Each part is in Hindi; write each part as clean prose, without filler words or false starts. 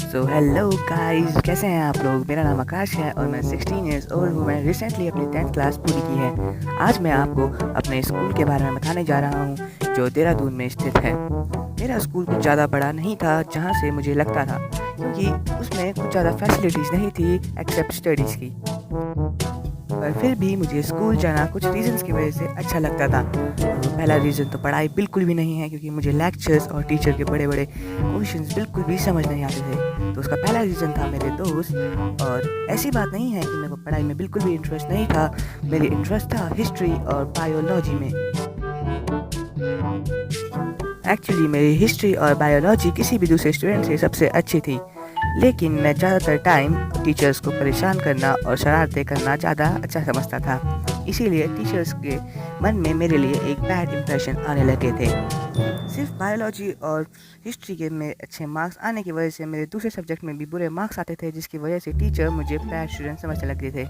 सो हेलो गाइस, कैसे हैं आप लोग। मेरा नाम आकाश है और मैं 16 इयर्स ओल्ड हूँ। मैंने रिसेंटली अपनी 10th क्लास पूरी की है। आज मैं आपको अपने स्कूल के बारे में बताने जा रहा हूँ जो देहरादून में स्थित है। मेरा स्कूल कुछ ज़्यादा बड़ा नहीं था जहाँ से मुझे लगता था, क्योंकि उसमें कुछ ज़्यादा फैसिलिटीज़ नहीं थी एक्सेप्ट स्टडीज़ की। पर फिर भी मुझे स्कूल जाना कुछ रीज़न्स की वजह से अच्छा लगता था। पहला रीज़न तो पढ़ाई बिल्कुल भी नहीं है, क्योंकि मुझे लेक्चर्स और टीचर के बड़े बड़े क्वेश्चंस बिल्कुल भी समझ नहीं आते थे। तो उसका पहला रीज़न था मेरे दोस्त। और ऐसी बात नहीं है कि मेरे को पढ़ाई में बिल्कुल भी इंटरेस्ट नहीं था। मेरी इंटरेस्ट था हिस्ट्री और बायोलॉजी में। एक्चुअली मेरी हिस्ट्री और बायोलॉजी किसी भी दूसरे स्टूडेंट से सबसे अच्छी थी, लेकिन मैं ज़्यादातर टाइम टीचर्स को परेशान करना और शरारतें करना ज़्यादा अच्छा समझता था। इसीलिए टीचर्स के मन में मेरे लिए एक बैड इम्प्रेशन आने लगे थे। सिर्फ बायोलॉजी और हिस्ट्री के में अच्छे मार्क्स आने की वजह से मेरे दूसरे सब्जेक्ट में भी बुरे मार्क्स आते थे, जिसकी वजह से टीचर मुझे बैड स्टूडेंट समझने लगते थे।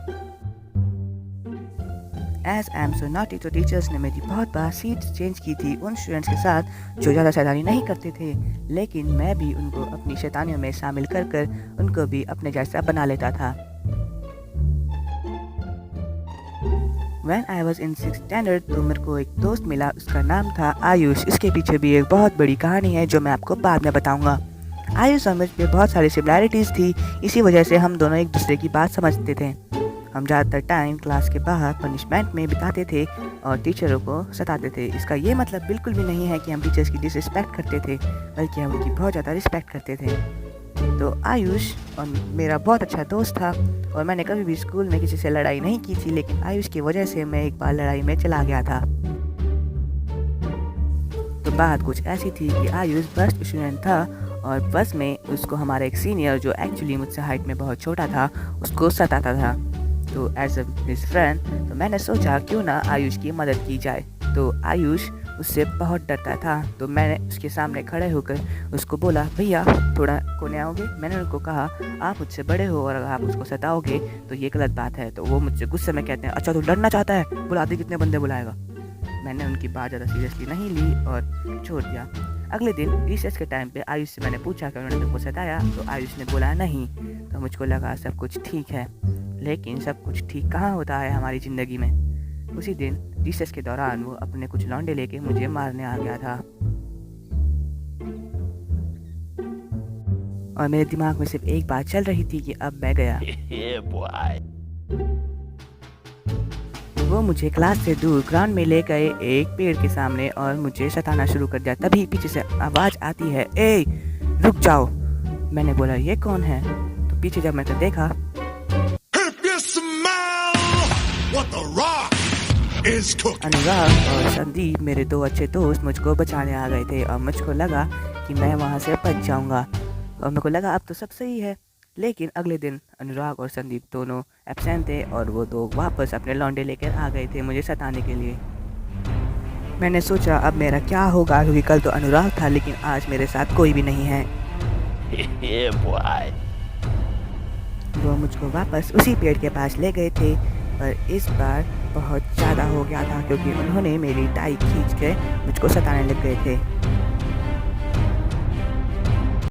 As I am so naughty, तो टीचर्स ने मेरी बहुत बार सीट चेंज की थी उन स्टूडेंट्स के साथ जो ज़्यादा शैतानी नहीं करते थे, लेकिन मैं भी उनको अपनी शैतानियों में शामिल कर कर उनको भी अपने जैसा बना लेता था। When I was in 6th standard, तो मेरे को एक दोस्त मिला, उसका नाम था आयुष। इसके पीछे भी एक बहुत बड़ी कहानी है जो मैं आपको बाद में बताऊंगा। आयुष और मुझ में बहुत सारी सिमिलैरिटीज़ थी, इसी वजह से हम दोनों एक दूसरे की बात समझते थे। हम ज़्यादातर टाइम क्लास के बाहर पनिशमेंट में बिताते थे और टीचरों को सताते थे। इसका ये मतलब बिल्कुल भी नहीं है कि हम टीचर्स की डिसरिस्पेक्ट करते थे, बल्कि हम उनकी बहुत ज़्यादा रिस्पेक्ट करते थे। तो आयुष और मेरा बहुत अच्छा दोस्त था और मैंने कभी भी स्कूल में किसी से लड़ाई नहीं की थी, लेकिन आयुष की वजह से मैं एक बार लड़ाई में चला गया था। तो बात कुछ ऐसी थी कि आयुष फर्स्ट स्टूडेंट था और बस में उसको हमारा एक सीनियर, जो एक्चुअली मुझसे हाइट में बहुत छोटा था, उसको सताता था। तो एज अ हिज फ्रेंड, तो मैंने सोचा क्यों ना आयुष की मदद की जाए। तो आयुष उससे बहुत डरता था, तो मैंने उसके सामने खड़े होकर उसको बोला, भैया थोड़ा कोने आओगे। मैंने उनको कहा, आप मुझसे बड़े हो और अगर आप उसको सताओगे तो ये गलत बात है। तो वो मुझसे गुस्से में कहते हैं, अच्छा तू लड़ना चाहता है, बुला दे, कितने बंदे बुलाएगा। मैंने उनकी बात ज़्यादा सीरियसली नहीं ली और छोड़ दिया। अगले दिन रिसेस के टाइम पे आयुष से मैंने पूछा कि उन्होंने तुमको सताया, तो आयुष ने बोला नहीं। तो मुझको लगा सब कुछ ठीक है, लेकिन सब कुछ ठीक कहाँ होता है हमारी ज़िंदगी में। उसी दिन रिसेस के दौरान वो अपने कुछ लौंडे लेके मुझे मारने आ गया था और मेरे दिमाग में सिर्फ एक बात चल रही थी कि अब मैं गया। वो मुझे क्लास से दूर ग्राउंड में ले गए एक पेड़ के सामने और मुझे सताना शुरू कर दिया। तभी पीछे से आवाज़ आती है, ए रुक जाओ। मैंने बोला ये कौन है। तो पीछे जब मैंने देखा, अनुराग और संदीप, मेरे दो अच्छे दोस्त, मुझको बचाने आ गए थे और मुझको लगा कि मैं वहाँ से बच जाऊँगा और मेरे को लगा अब तो सब सही है। लेकिन अगले दिन अनुराग और संदीप दोनों एब्सेंट थे और वो दो वापस अपने लौंडे लेकर आ गए थे मुझे सताने के लिए। मैंने सोचा अब मेरा क्या होगा, क्योंकि कल तो अनुराग था लेकिन आज मेरे साथ कोई भी नहीं है। वो मुझको वापस उसी पेड़ के पास ले गए थे, पर इस बार बहुत ज़्यादा हो गया था, क्योंकि उन्होंने मेरी टाई खींच के मुझको सताने लग गए थे।